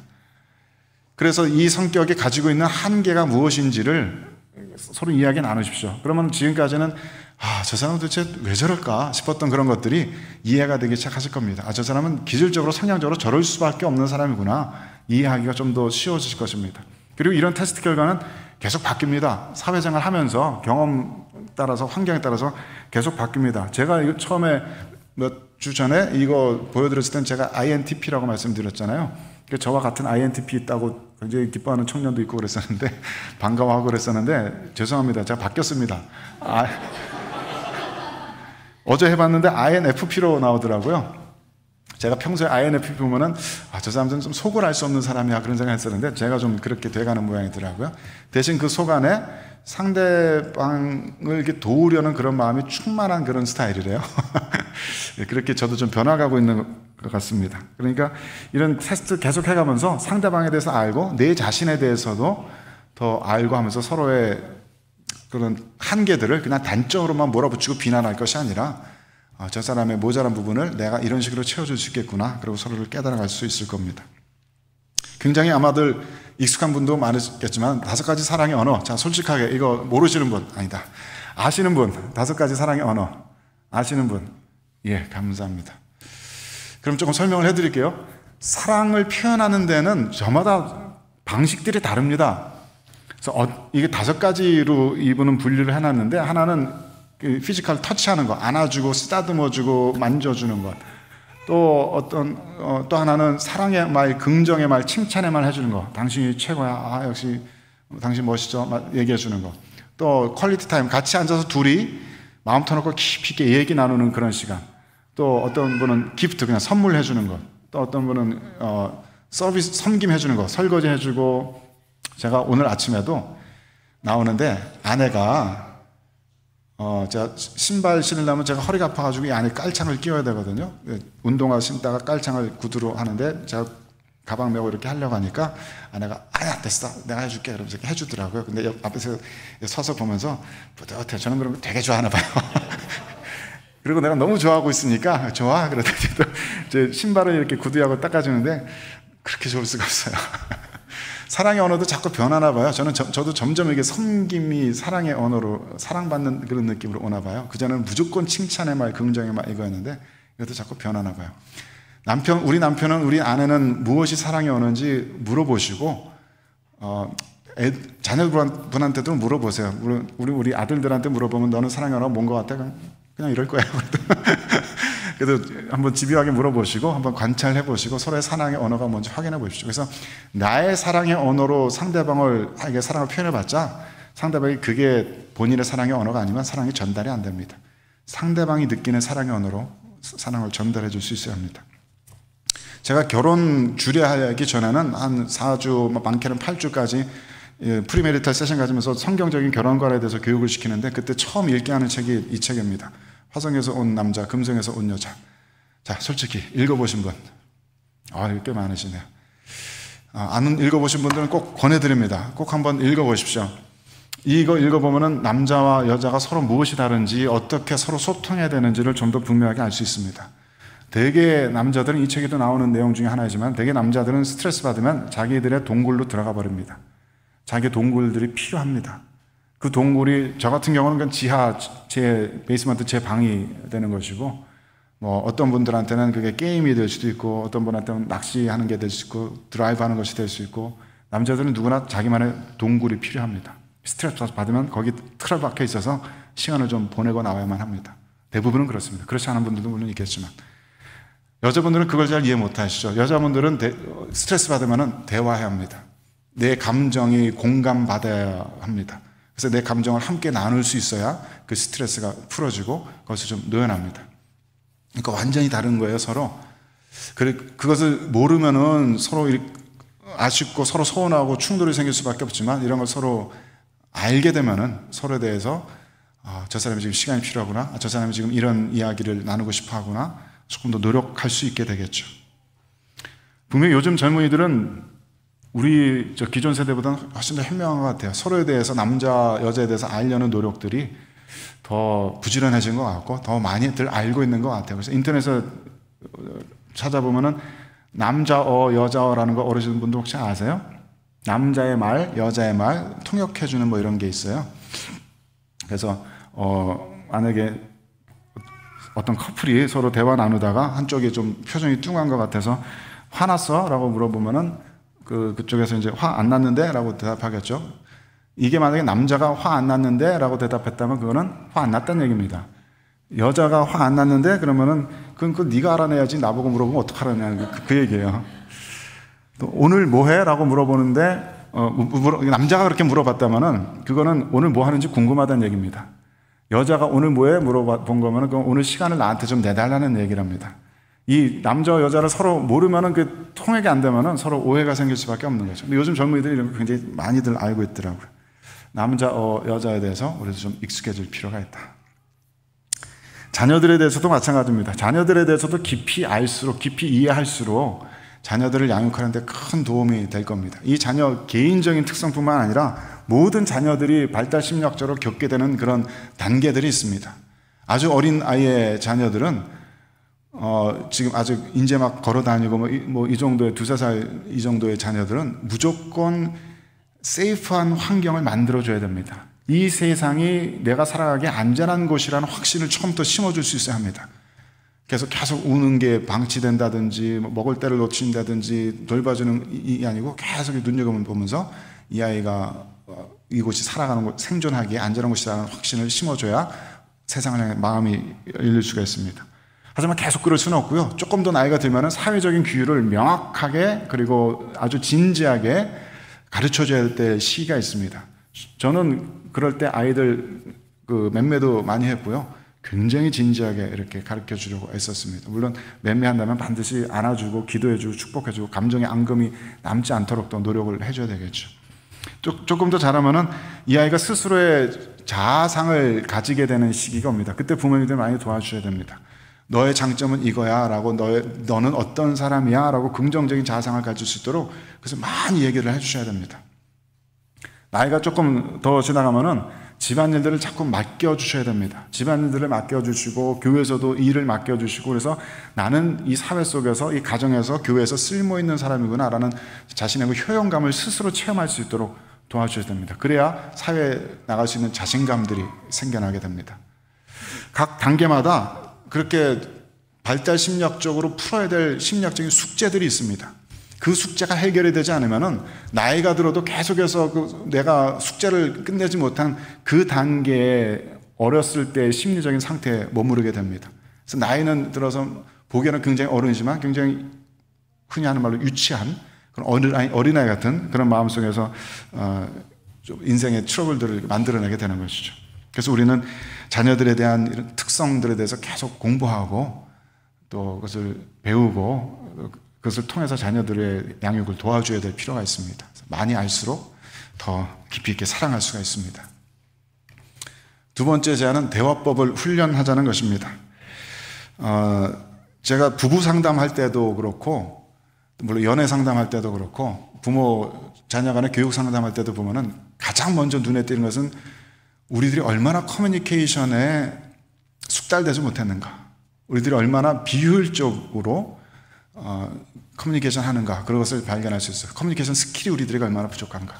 Speaker 1: 그래서 이 성격이 가지고 있는 한계가 무엇인지를 서로 이야기 나누십시오. 그러면 지금까지는 저 사람은 도대체 왜 저럴까 싶었던 그런 것들이 이해가 되기 시작하실 겁니다. 저 사람은 기질적으로 성향적으로 저럴 수밖에 없는 사람이구나. 이해하기가 좀 더 쉬워지실 것입니다. 그리고 이런 테스트 결과는 계속 바뀝니다. 사회생활 하면서 경험 따라서 환경에 따라서 계속 바뀝니다. 제가 이거 처음에 몇 주 전에 이거 보여드렸을 땐 제가 INTP라고 말씀드렸잖아요. 저와 같은 INTP 있다고 굉장히 기뻐하는 청년도 있고 그랬었는데 반가워하고 그랬었는데 죄송합니다. 제가 바뀌었습니다. 어제 해봤는데 INFP로 나오더라고요. 제가 평소에 INFP 보면은 저 사람들은 좀 속을 알 수 없는 사람이야 그런 생각을 했었는데 제가 좀 그렇게 돼가는 모양이더라고요. 대신 그 속 안에 상대방을 이렇게 도우려는 그런 마음이 충만한 그런 스타일이래요. 그렇게 저도 좀 변화가고 있는 것 같습니다. 그러니까 이런 테스트 계속 해가면서 상대방에 대해서 알고 내 자신에 대해서도 더 알고 하면서 서로의 그런 한계들을 그냥 단적으로만 몰아붙이고 비난할 것이 아니라 저 사람의 모자란 부분을 내가 이런 식으로 채워줄 수 있겠구나. 그리고 서로를 깨달아갈 수 있을 겁니다. 굉장히 아마들 익숙한 분도 많으시겠지만 5가지 사랑의 언어. 자, 솔직하게 이거 모르시는 분 아니다. 아시는 분 5가지 사랑의 언어. 아시는 분? 예, 감사합니다. 그럼 조금 설명을 해드릴게요. 사랑을 표현하는 데는 저마다 방식들이 다릅니다. 그래서 이게 5가지로 이분은 분류를 해놨는데 하나는 피지컬 터치하는 것, 안아주고 쓰다듬어주고 만져주는 것. 또 또 하나는 사랑의 말, 긍정의 말, 칭찬의 말 해주는 거. 당신이 최고야. 역시 당신 멋있죠. 얘기해주는 거. 또 퀄리티 타임, 같이 앉아서 둘이 마음 터놓고 깊이 있게 얘기 나누는 그런 시간. 또 어떤 분은 기프트, 그냥 선물해주는 것. 또 어떤 분은 서비스, 섬김해주는 거. 설거지해주고. 제가 오늘 아침에도 나오는데 아내가 제가 신발 신으려면 제가 허리가 아파가지고 이 안에 깔창을 끼워야 되거든요. 운동화 신다가 깔창을 구두로 하는데 제가 가방 메고 이렇게 하려고 하니까 아내가 아야 됐어 내가 해줄게 그러면서 이렇게 해주더라고요. 근데 앞에서 서서 보면서 뿌듯해. 저는 그런 거 되게 좋아하나 봐요. 그리고 내가 너무 좋아하고 있으니까 좋아 그러더니 또 제 신발을 이렇게 구두하고 닦아주는데 그렇게 좋을 수가 없어요. 사랑의 언어도 자꾸 변하나 봐요. 저도 점점 이게 섬김이 사랑의 언어로 사랑받는 그런 느낌으로 오나 봐요. 그전에는 무조건 칭찬의 말, 긍정의 말 이거였는데 이것도 자꾸 변하나 봐요. 우리 남편은 우리 아내는 무엇이 사랑의 언어인지 물어보시고 자녀분한테도 물어보세요. 우리 아들들한테 물어보면 너는 사랑의 언어가 뭔 것 같아? 그냥 이럴 거예요. 그래도 한번 집요하게 물어보시고 한번 관찰해 보시고 서로의 사랑의 언어가 뭔지 확인해 보십시오. 그래서 나의 사랑의 언어로 상대방에게 사랑을 표현해 봤자 상대방이 그게 본인의 사랑의 언어가 아니면 사랑이 전달이 안 됩니다. 상대방이 느끼는 사랑의 언어로 사랑을 전달해 줄 수 있어야 합니다. 제가 결혼 주례하기 전에는 한 4주, 많게는 8주까지 프리메리탈 세션 가지면서 성경적인 결혼관에 대해서 교육을 시키는데 그때 처음 읽게 하는 책이 이 책입니다. 화성에서 온 남자, 금성에서 온 여자. 자, 솔직히 읽어보신 분. 꽤 많으시네요. 안 읽어보신 분들은 꼭 권해드립니다. 꼭 한번 읽어보십시오. 이거 읽어보면은 남자와 여자가 서로 무엇이 다른지, 어떻게 서로 소통해야 되는지를 좀 더 분명하게 알 수 있습니다. 대개 남자들은 이 책에도 나오는 내용 중에 하나이지만 대개 남자들은 스트레스 받으면 자기들의 동굴로 들어가 버립니다. 자기 동굴들이 필요합니다. 그 동굴이 저 같은 경우는 그냥 제 베이스먼트 제 방이 되는 것이고 어떤 분들한테는 그게 게임이 될 수도 있고 어떤 분한테는 낚시하는 게 될 수 있고 드라이브 하는 것이 될 수 있고 남자들은 누구나 자기만의 동굴이 필요합니다. 스트레스 받으면 거기 틀어박혀 있어서 시간을 좀 보내고 나와야만 합니다. 대부분은 그렇습니다. 그렇지 않은 분들도 물론 있겠지만 여자분들은 그걸 잘 이해 못 하시죠. 여자분들은 스트레스 받으면 대화해야 합니다. 내 감정이 공감받아야 합니다. 그래서 내 감정을 함께 나눌 수 있어야 그 스트레스가 풀어지고 그것이 좀 노연합니다. 그러니까 완전히 다른 거예요, 서로. 그것을 모르면은 서로 아쉽고 서로 서운하고 충돌이 생길 수밖에 없지만 이런 걸 서로 알게 되면은 서로에 대해서 저 사람이 지금 시간이 필요하구나, 저 사람이 지금 이런 이야기를 나누고 싶어 하구나, 조금 더 노력할 수 있게 되겠죠. 분명히 요즘 젊은이들은 우리 기존 세대보다는 훨씬 더 현명한 것 같아요. 서로에 대해서 남자, 여자에 대해서 알려는 노력들이 더 부지런해진 것 같고 더 많이들 알고 있는 것 같아요. 그래서 인터넷에 찾아보면은 남자어, 여자어라는 거 어르신분들 혹시 아세요? 남자의 말, 여자의 말 통역해주는 이런 게 있어요. 그래서 만약에 어떤 커플이 서로 대화 나누다가 한쪽이 좀 표정이 뚱한 것 같아서 화났어? 라고 물어보면은 그쪽에서 이제 화 안 났는데? 라고 대답하겠죠. 이게 만약에 남자가 화 안 났는데? 라고 대답했다면 그거는 화 안 났다는 얘기입니다. 여자가 화 안 났는데? 그러면은 그건 네가 알아내야지 나보고 물어보면 어떡하라냐 그 얘기예요. 또 오늘 뭐 해? 라고 물어보는데 남자가 그렇게 물어봤다면은 그거는 오늘 뭐 하는지 궁금하다는 얘기입니다. 여자가 오늘 뭐 해? 물어본 거면은 그건 오늘 시간을 나한테 좀 내달라는 얘기랍니다. 이 남자와 여자를 서로 모르면은 그 통역이 안 되면은 서로 오해가 생길 수밖에 없는 거죠. 근데 요즘 젊은이들이 이런 거 굉장히 많이들 알고 있더라고요. 남자어, 여자에 대해서 우리도 좀 익숙해질 필요가 있다. 자녀들에 대해서도 마찬가지입니다. 자녀들에 대해서도 깊이 알수록, 깊이 이해할수록 자녀들을 양육하는 데 큰 도움이 될 겁니다. 이 자녀 개인적인 특성뿐만 아니라 모든 자녀들이 발달 심리학적으로 겪게 되는 그런 단계들이 있습니다. 아주 어린 아이의 자녀들은 지금 아직 이제 막 걸어 다니고 이 정도의 2-3살 이 정도의 자녀들은 무조건 세이프한 환경을 만들어 줘야 됩니다. 이 세상이 내가 살아가기 안전한 곳이라는 확신을 처음부터 심어줄 수 있어야 합니다. 계속 우는 게 방치된다든지 먹을 때를 놓친다든지 돌봐주는 이 아니고 계속 눈여겨보면서 이 아이가 이곳이 살아가는 곳, 생존하기에 안전한 곳이라는 확신을 심어줘야 세상을 향해 마음이 열릴 수가 있습니다. 하지만 계속 그럴 수는 없고요. 조금 더 나이가 들면 사회적인 규율을 명확하게 그리고 아주 진지하게 가르쳐줘야 될 시기가 있습니다. 저는 그럴 때 아이들 맴매도 많이 했고요. 굉장히 진지하게 이렇게 가르쳐 주려고 애썼습니다. 물론 맴매한다면 반드시 안아주고 기도해주고 축복해주고 감정의 앙금이 남지 않도록 더 노력을 해줘야 되겠죠. 조금 더 잘하면은 이 아이가 스스로의 자아상을 가지게 되는 시기가 옵니다. 그때 부모님들 많이 도와주셔야 됩니다. 너의 장점은 이거야 라고 너는 어떤 사람이야 라고 긍정적인 자아상을 가질 수 있도록 그래서 많이 얘기를 해주셔야 됩니다. 나이가 조금 더 지나가면은 집안일들을 자꾸 맡겨주셔야 됩니다. 집안일들을 맡겨주시고 교회에서도 일을 맡겨주시고, 그래서 나는 이 사회 속에서, 이 가정에서, 교회에서 쓸모있는 사람이구나 라는 자신의 그 효용감을 스스로 체험할 수 있도록 도와주셔야 됩니다. 그래야 사회에 나갈 수 있는 자신감들이 생겨나게 됩니다. 각 단계마다 그렇게 발달 심리학적으로 풀어야 될 심리학적인 숙제들이 있습니다. 그 숙제가 해결이 되지 않으면은 나이가 들어도 계속해서 내가 숙제를 끝내지 못한 그 단계에 어렸을 때의 심리적인 상태에 머무르게 됩니다. 그래서 나이는 들어서 보기에는 굉장히 어른이지만 굉장히 흔히 하는 말로 유치한 그런 어린아이 같은 그런 마음속에서 좀 인생의 트러블들을 만들어내게 되는 것이죠. 그래서 우리는 자녀들에 대한 이런 특성들에 대해서 계속 공부하고 또 그것을 배우고 그것을 통해서 자녀들의 양육을 도와줘야 될 필요가 있습니다. 많이 알수록 더 깊이 있게 사랑할 수가 있습니다. 두 번째 제안은 대화법을 훈련하자는 것입니다. 제가 부부 상담할 때도 그렇고, 물론 연애 상담할 때도 그렇고, 부모 자녀 간의 교육 상담할 때도 보면은 가장 먼저 눈에 띄는 것은 우리들이 얼마나 커뮤니케이션에 숙달되지 못했는가, 우리들이 얼마나 비효율적으로 커뮤니케이션 하는가, 그런 것을 발견할 수 있어요. 커뮤니케이션 스킬이 우리들에게 얼마나 부족한가.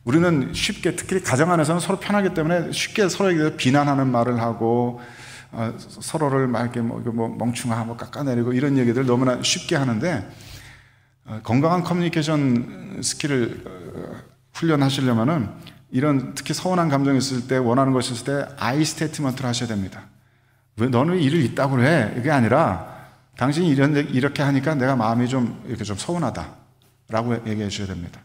Speaker 1: 우리는 쉽게, 특히 가정 안에서는 서로 편하기 때문에 쉽게 서로에게 대해서 비난하는 말을 하고 서로를 막 이렇게 뭐 멍충하고 깎아내리고 이런 얘기들 너무나 쉽게 하는데, 건강한 커뮤니케이션 스킬을 훈련하시려면은 이런 특히 서운한 감정이 있을 때, 원하는 것이 있을 때 I 스테이트먼트를 하셔야 됩니다. 왜 너는 일을 있다고 해? 이게 아니라 당신이 이렇게 하니까 내가 마음이 좀 이렇게 좀 서운하다 라고 얘기해 주셔야 됩니다.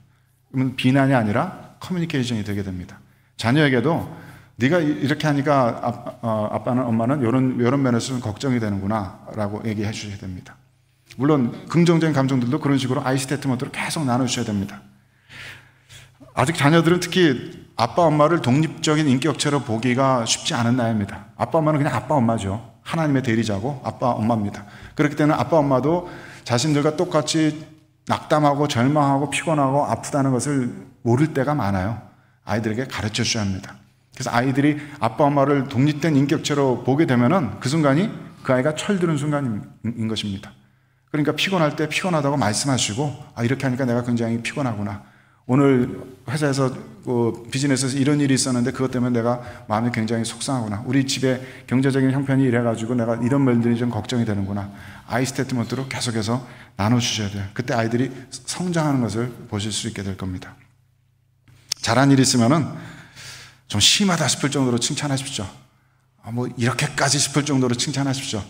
Speaker 1: 그러면 비난이 아니라 커뮤니케이션이 되게 됩니다. 자녀에게도 네가 이렇게 하니까 아빠는 엄마는 이런 면에서 좀 걱정이 되는구나 라고 얘기해 주셔야 됩니다. 물론 긍정적인 감정들도 그런 식으로 I 스테이트먼트로 계속 나눠주셔야 됩니다. 아직 자녀들은 특히 아빠 엄마를 독립적인 인격체로 보기가 쉽지 않은 나이입니다. 아빠 엄마는 그냥 아빠 엄마죠. 하나님의 대리자고 아빠 엄마입니다. 그렇기 때문에 아빠 엄마도 자신들과 똑같이 낙담하고 절망하고 피곤하고 아프다는 것을 모를 때가 많아요. 아이들에게 가르쳐 주셔야 합니다. 그래서 아이들이 아빠 엄마를 독립된 인격체로 보게 되면은 그 순간이 그 아이가 철드는 순간인 것입니다. 그러니까 피곤할 때 피곤하다고 말씀하시고, 이렇게 하니까 내가 굉장히 피곤하구나. 오늘 회사에서 비즈니스에서 이런 일이 있었는데 그것 때문에 내가 마음이 굉장히 속상하구나. 우리 집에 경제적인 형편이 이래가지고 내가 이런 면들이 좀 걱정이 되는구나. I 스테이트먼트로 계속해서 나눠주셔야 돼요. 그때 아이들이 성장하는 것을 보실 수 있게 될 겁니다. 잘한 일이 있으면은 좀 심하다 싶을 정도로 칭찬하십시오. 뭐 이렇게까지 싶을 정도로 칭찬하십시오.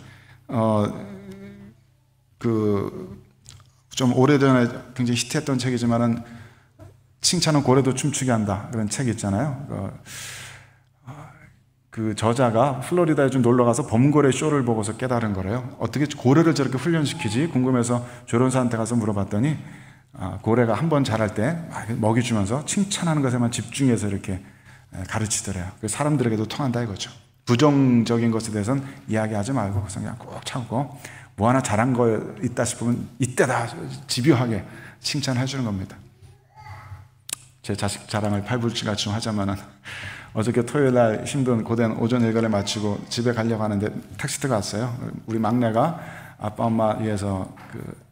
Speaker 1: 좀 오래전에 굉장히 히트했던 책이지만은 칭찬은 고래도 춤추게 한다, 그런 책이 있잖아요. 그 저자가 플로리다에 좀 놀러 가서 범고래 쇼를 보고서 깨달은 거래요. 어떻게 고래를 저렇게 훈련시키지 궁금해서 조련사한테 가서 물어봤더니 고래가 한번 자랄 때 먹이 주면서 칭찬하는 것에만 집중해서 이렇게 가르치더래요. 사람들에게도 통한다 이거죠. 부정적인 것에 대해서는 이야기하지 말고 그냥 꼭 참고 뭐 하나 잘한 거 있다 싶으면 이때다 집요하게 칭찬해 주는 겁니다. 제 자식 자랑을 팔불치같이 좀 하자면은, 어저께 토요일 날 힘든 고된 오전 일과를 마치고 집에 가려고 하는데 택시트가 왔어요. 우리 막내가 아빠 엄마 위해서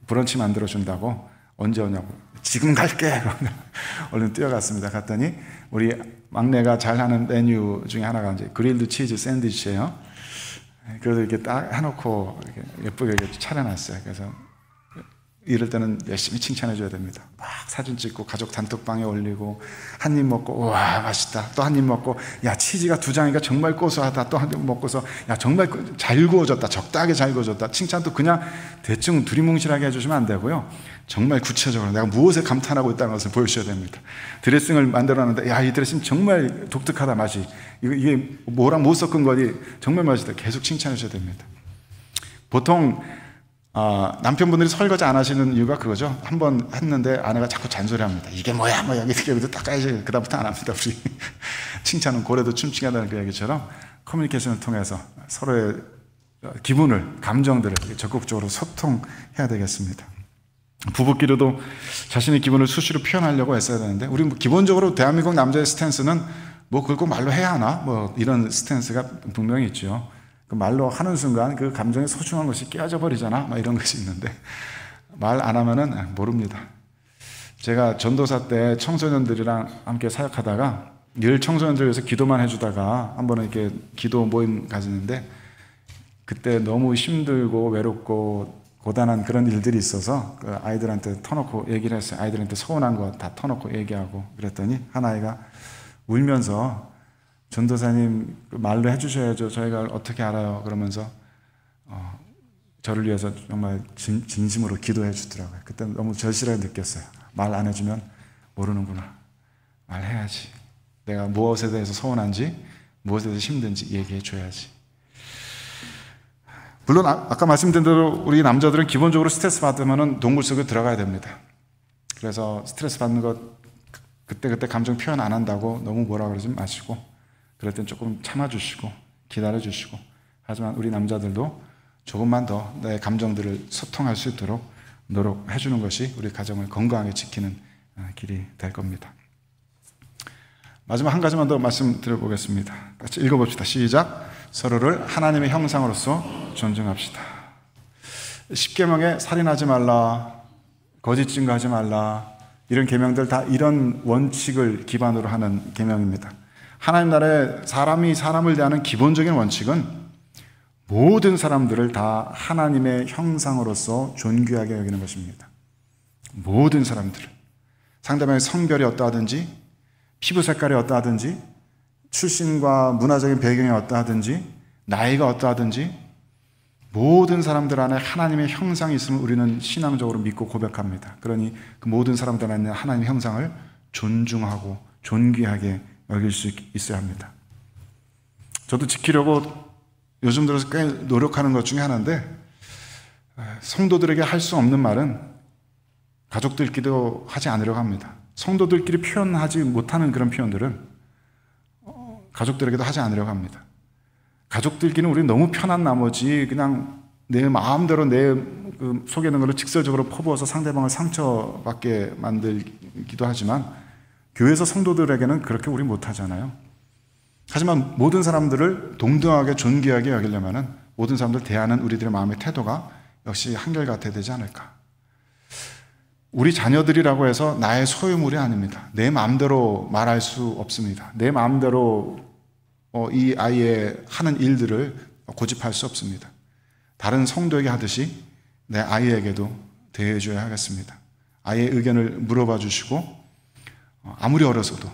Speaker 1: 브런치 만들어 준다고, 언제 오냐고. 지금 갈게. 얼른 뛰어갔습니다. 갔더니 우리 막내가 잘 하는 메뉴 중에 하나가 이제 그릴드 치즈 샌드위치예요. 그래서 이렇게 딱 해놓고 이렇게 예쁘게 이렇게 차려놨어요. 그래서 이럴 때는 열심히 칭찬해 줘야 됩니다. 막 사진 찍고 가족 단톡방에 올리고, 한 입 먹고 우와 맛있다, 또 한 입 먹고 야 치즈가 2장이니까 정말 고소하다, 또 한 입 먹고서 야 정말 잘 구워졌다, 적당하게 잘 구워졌다. 칭찬도 그냥 대충 두리뭉실하게 해주시면 안 되고요, 정말 구체적으로 내가 무엇에 감탄하고 있다는 것을 보여주셔야 됩니다. 드레싱을 만들어놨는데 야 이 드레싱 정말 독특하다, 맛이 이게 뭐랑 못 섞은 거니 정말 맛있다, 계속 칭찬해 주셔야 됩니다. 보통 남편분들이 설거지 안 하시는 이유가 그거죠. 한번 했는데 아내가 자꾸 잔소리합니다. 이게 뭐야 뭐 여기도 닦아야지. 그다음부터 안 합니다. 우리 칭찬은 고래도 춤추게 한다는 그 얘기처럼 커뮤니케이션을 통해서 서로의 기분을, 감정들을 적극적으로 소통해야 되겠습니다. 부부끼리도 자신의 기분을 수시로 표현하려고 애써야 되는데, 우리 기본적으로 대한민국 남자의 스탠스는 뭐 그걸 꼭 말로 해야 하나? 뭐 이런 스탠스가 분명히 있죠. 그 말로 하는 순간 그 감정의 소중한 것이 깨어져 버리잖아. 막 이런 것이 있는데 말 안 하면은 모릅니다. 제가 전도사 때 청소년들이랑 함께 사역하다가 늘 청소년들 위해서 기도만 해주다가 한 번은 이렇게 기도 모임 가지는데 그때 너무 힘들고 외롭고 고단한 그런 일들이 있어서 그 아이들한테 터놓고 얘기를 했어요. 아이들한테 서운한 거 다 터놓고 얘기하고 그랬더니 한 아이가 울면서 전도사님 말로 해주셔야죠. 저희가 어떻게 알아요? 그러면서 저를 위해서 정말 진심으로 기도해 주더라고요. 그때 너무 절실하게 느꼈어요. 말 안 해주면 모르는구나. 말해야지. 내가 무엇에 대해서 서운한지 무엇에 대해서 힘든지 얘기해 줘야지. 물론 아까 말씀드린 대로 우리 남자들은 기본적으로 스트레스 받으면 동굴 속에 들어가야 됩니다. 그래서 스트레스 받는 것 그때 감정 표현 안 한다고 너무 뭐라 그러지 마시고 그럴 땐 조금 참아주시고 기다려주시고 하지만 우리 남자들도 조금만 더 내 감정들을 소통할 수 있도록 노력해 주는 것이 우리 가정을 건강하게 지키는 길이 될 겁니다. 마지막 한 가지만 더 말씀드려보겠습니다. 같이 읽어봅시다. 시작. 서로를 하나님의 형상으로서 존중합시다. 10계명에 살인하지 말라, 거짓 증거하지 말라, 이런 계명들 다 이런 원칙을 기반으로 하는 계명입니다. 하나님 나라에 사람이 사람을 대하는 기본적인 원칙은 모든 사람들을 다 하나님의 형상으로서 존귀하게 여기는 것입니다. 모든 사람들을. 상대방의 성별이 어떠하든지, 피부 색깔이 어떠하든지, 출신과 문화적인 배경이 어떠하든지, 나이가 어떠하든지 모든 사람들 안에 하나님의 형상이 있음을 우리는 신앙적으로 믿고 고백합니다. 그러니 그 모든 사람들 안에 하나님의 형상을 존중하고 존귀하게 여길 수 있어야 합니다. 저도 지키려고 요즘 들어서 꽤 노력하는 것 중에 하나인데 성도들에게 할 수 없는 말은 가족들끼리도 하지 않으려고 합니다. 성도들끼리 표현하지 못하는 그런 표현들은 가족들에게도 하지 않으려고 합니다. 가족들끼리는 우리 너무 편한 나머지 그냥 내 마음대로 내 속에 있는 걸로 직설적으로 퍼부어서 상대방을 상처받게 만들기도 하지만 교회에서 성도들에게는 그렇게 우리 못하잖아요. 하지만 모든 사람들을 동등하게 존귀하게 여기려면 모든 사람들 대하는 우리들의 마음의 태도가 역시 한결같아야 되지 않을까. 우리 자녀들이라고 해서 나의 소유물이 아닙니다. 내 마음대로 말할 수 없습니다. 내 마음대로 이 아이의 하는 일들을 고집할 수 없습니다. 다른 성도에게 하듯이 내 아이에게도 대해줘야 하겠습니다. 아이의 의견을 물어봐 주시고 아무리 어려서도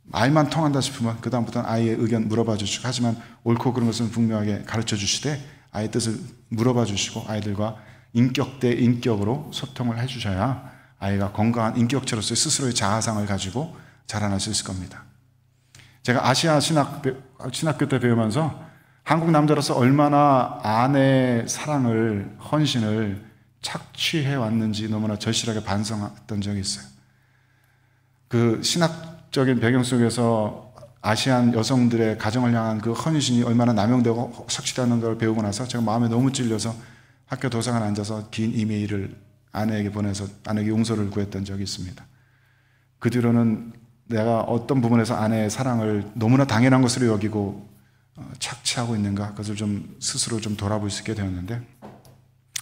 Speaker 1: 말만 통한다 싶으면 그 다음부터는 아이의 의견 물어봐 주시고 하지만 옳고 그른 것은 분명하게 가르쳐 주시되 아이의 뜻을 물어봐 주시고 아이들과 인격 대 인격으로 소통을 해주셔야 아이가 건강한 인격체로서의 스스로의 자아상을 가지고 자라날 수 있을 겁니다. 제가 아시아 신학교 때 배우면서 한국 남자로서 얼마나 아내의 사랑을, 헌신을 착취해 왔는지 너무나 절실하게 반성했던 적이 있어요. 그 신학적인 배경 속에서 아시안 여성들의 가정을 향한 그 헌신이 얼마나 남용되고 착취되는 걸 배우고 나서 제가 마음에 너무 찔려서 학교 도서관에 앉아서 긴 이메일을 아내에게 보내서 아내에게 용서를 구했던 적이 있습니다. 그 뒤로는 내가 어떤 부분에서 아내의 사랑을 너무나 당연한 것으로 여기고 착취하고 있는가 그것을 좀 스스로 좀 돌아볼 수 있게 되었는데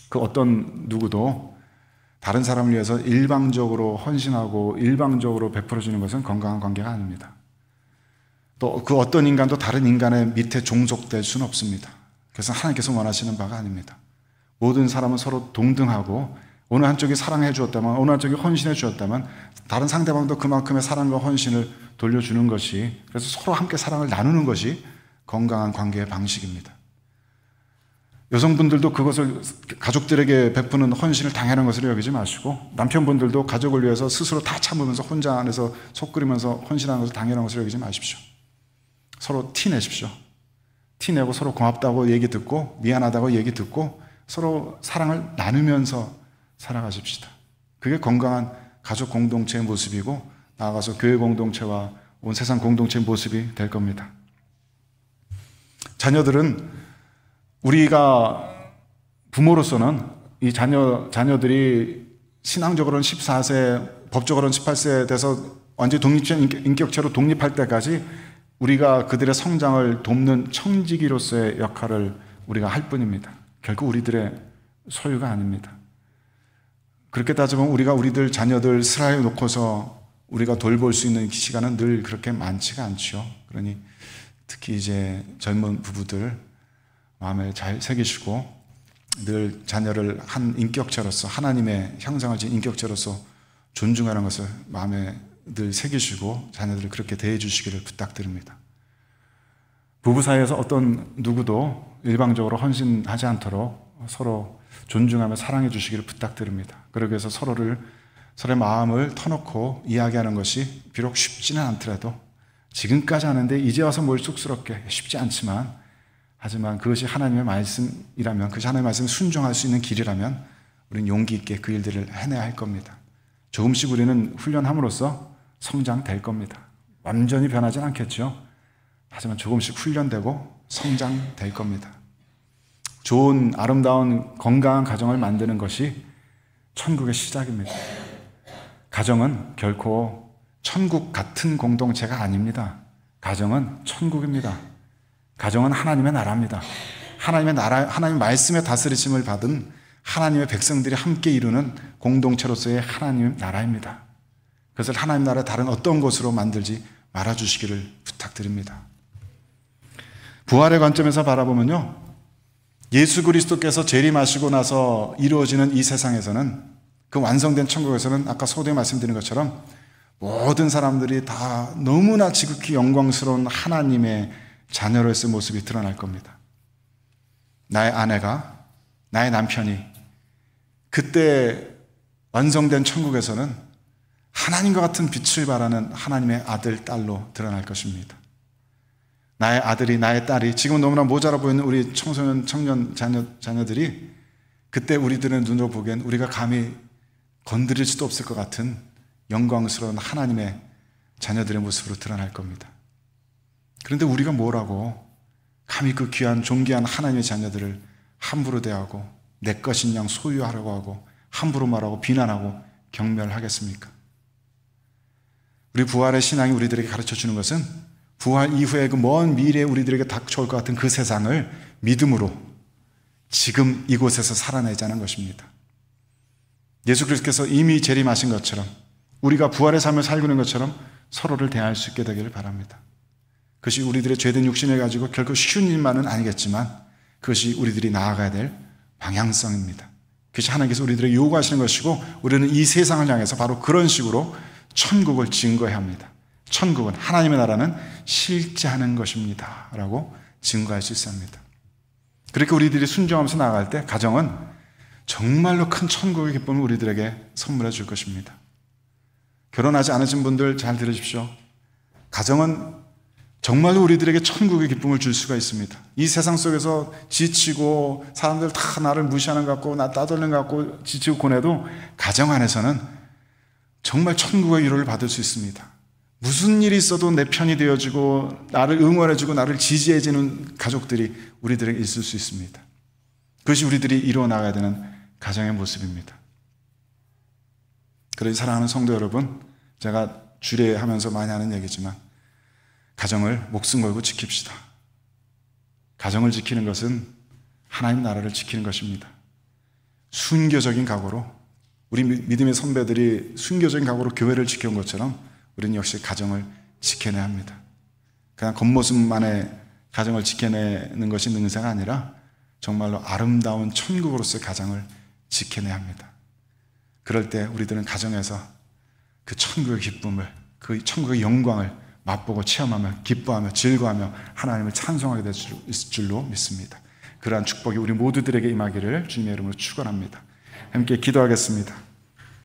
Speaker 1: 그 어떤 누구도 다른 사람을 위해서 일방적으로 헌신하고 일방적으로 베풀어주는 것은 건강한 관계가 아닙니다. 또 그 어떤 인간도 다른 인간의 밑에 종속될 수는 없습니다. 그래서 하나님께서 원하시는 바가 아닙니다. 모든 사람은 서로 동등하고 어느 한쪽이 사랑해 주었다면 어느 한쪽이 헌신해 주었다면 다른 상대방도 그만큼의 사랑과 헌신을 돌려주는 것이 그래서 서로 함께 사랑을 나누는 것이 건강한 관계의 방식입니다. 여성분들도 그것을 가족들에게 베푸는 헌신을 당연한 것으로 여기지 마시고 남편분들도 가족을 위해서 스스로 다 참으면서 혼자 안에서 속 끓이면서 헌신하는 것을 당연한 것으로 여기지 마십시오. 서로 티 내십시오. 티 내고 서로 고맙다고 얘기 듣고 미안하다고 얘기 듣고 서로 사랑을 나누면서 살아가십시다. 그게 건강한 가족 공동체의 모습이고 나아가서 교회 공동체와 온 세상 공동체의 모습이 될 겁니다. 자녀들은 우리가 부모로서는 이 자녀들이 신앙적으로는 14세, 법적으로는 18세 돼서 완전히 독립적인 인격체로 독립할 때까지 우리가 그들의 성장을 돕는 청지기로서의 역할을 우리가 할 뿐입니다. 결국 우리들의 소유가 아닙니다. 그렇게 따져보면 우리가 우리들 자녀들 슬하에 놓고서 우리가 돌볼 수 있는 시간은 늘 그렇게 많지가 않죠. 그러니 특히 이제 젊은 부부들 마음에 잘 새기시고 늘 자녀를 한 인격체로서 하나님의 형상을 지닌 인격체로서 존중하는 것을 마음에 늘 새기시고 자녀들을 그렇게 대해 주시기를 부탁드립니다. 부부 사이에서 어떤 누구도 일방적으로 헌신하지 않도록 서로 존중하며 사랑해 주시기를 부탁드립니다. 그러기 위해서 서로의 마음을 터놓고 이야기하는 것이 비록 쉽지는 않더라도 지금까지 하는데 이제 와서 뭘 쑥스럽게 쉽지 않지만 하지만 그것이 하나님의 말씀이라면 그것이 하나님의 말씀에 순종할 수 있는 길이라면 우리는 용기 있게 그 일들을 해내야 할 겁니다. 조금씩 우리는 훈련함으로써 성장될 겁니다. 완전히 변하진 않겠죠. 하지만 조금씩 훈련되고 성장될 겁니다. 좋은 아름다운 건강한 가정을 만드는 것이 천국의 시작입니다. 가정은 결코 천국 같은 공동체가 아닙니다. 가정은 천국입니다. 가정은 하나님의 나라입니다. 하나님의 나라, 하나님의 말씀의 다스리심을 받은 하나님의 백성들이 함께 이루는 공동체로서의 하나님의 나라입니다. 그것을 하나님 나라의 다른 어떤 곳으로 만들지 말아주시기를 부탁드립니다. 부활의 관점에서 바라보면요, 예수 그리스도께서 재림하시고 나서 이루어지는 이 세상에서는, 그 완성된 천국에서는 아까 소도에 말씀드린 것처럼 모든 사람들이 다 너무나 지극히 영광스러운 하나님의 자녀로서의 모습이 드러날 겁니다. 나의 아내가, 나의 남편이 그때 완성된 천국에서는 하나님과 같은 빛을 발하는 하나님의 아들, 딸로 드러날 것입니다. 나의 아들이, 나의 딸이, 지금 너무나 모자라 보이는 우리 청소년, 청년 자녀들이 그때 우리들의 눈으로 보기엔 우리가 감히 건드릴 수도 없을 것 같은 영광스러운 하나님의 자녀들의 모습으로 드러날 겁니다. 그런데 우리가 뭐라고 감히 그 귀한 존귀한 하나님의 자녀들을 함부로 대하고 내 것인 양 소유하려고 하고 함부로 말하고 비난하고 경멸하겠습니까? 우리 부활의 신앙이 우리들에게 가르쳐주는 것은 부활 이후에 그 먼 미래에 우리들에게 닥쳐올 것 같은 그 세상을 믿음으로 지금 이곳에서 살아내자는 것입니다. 예수 그리스도께서 이미 재림하신 것처럼 우리가 부활의 삶을 살고 있는 것처럼 서로를 대할 수 있게 되기를 바랍니다. 그것이 우리들의 죄된 육신을 가지고 결코 쉬운 일만은 아니겠지만 그것이 우리들이 나아가야 될 방향성입니다. 그것이 하나님께서 우리들에게 요구하시는 것이고 우리는 이 세상을 향해서 바로 그런 식으로 천국을 증거해야 합니다. 천국은, 하나님의 나라는 실제하는 것입니다 라고 증거할 수 있어야 합니다. 그렇게 우리들이 순종하면서 나아갈 때 가정은 정말로 큰 천국의 기쁨을 우리들에게 선물해 줄 것입니다. 결혼하지 않으신 분들 잘 들으십시오. 가정은 정말로 우리들에게 천국의 기쁨을 줄 수가 있습니다. 이 세상 속에서 지치고 사람들 다 나를 무시하는 것 같고 나 따돌리는 것 같고 지치고 고뇌도 가정 안에서는 정말 천국의 위로를 받을 수 있습니다. 무슨 일이 있어도 내 편이 되어주고 나를 응원해주고 나를 지지해주는 가족들이 우리들에게 있을 수 있습니다. 그것이 우리들이 이루어 나가야 되는 가정의 모습입니다. 그래서 사랑하는 성도 여러분, 제가 주례하면서 많이 하는 얘기지만 가정을 목숨 걸고 지킵시다. 가정을 지키는 것은 하나님 나라를 지키는 것입니다. 순교적인 각오로, 우리 믿음의 선배들이 순교적인 각오로 교회를 지켜온 것처럼 우리는 역시 가정을 지켜내야 합니다. 그냥 겉모습만의 가정을 지켜내는 것이 능사가 아니라 정말로 아름다운 천국으로서의 가정을 지켜내야 합니다. 그럴 때 우리들은 가정에서 그 천국의 기쁨을, 그 천국의 영광을 맛보고 체험하며 기뻐하며 즐거워하며 하나님을 찬송하게 될 줄로 믿습니다. 그러한 축복이 우리 모두들에게 임하기를 주님의 이름으로 축원합니다. 함께 기도하겠습니다.